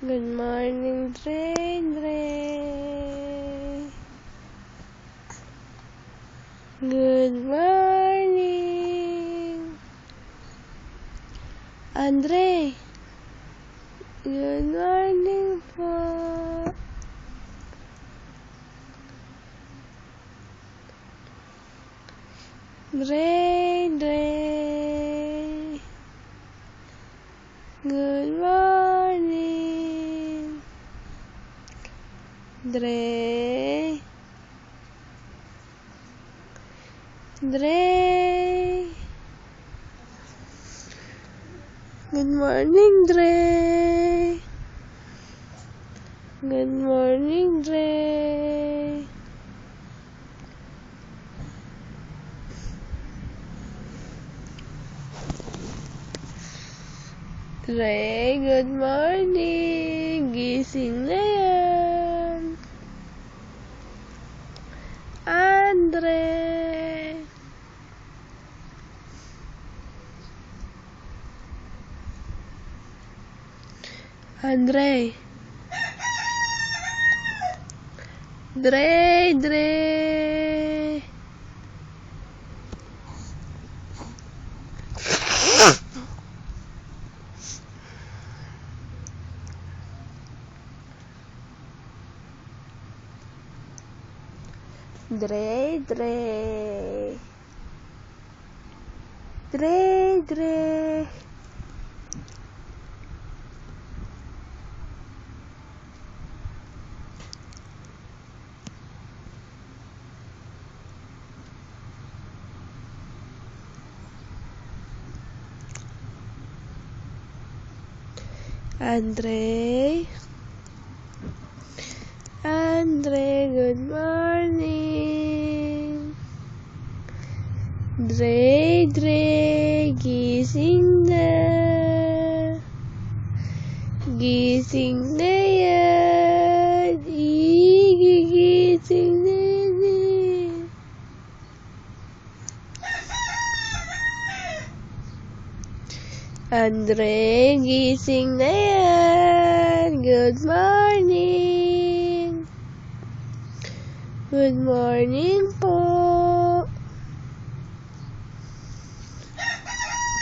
Good morning, Dre. Good morning, Andre. Good morning po. Dre. Good morning, Dre. Good morning, Dre. Good morning, Dre. Dre, good morning. Gising na yan. Andre. Dre. Andre, good morning. Dre, gising na. Gising na yan. Gigising na yan. Andre, gising na yan. Good morning. Good morning po.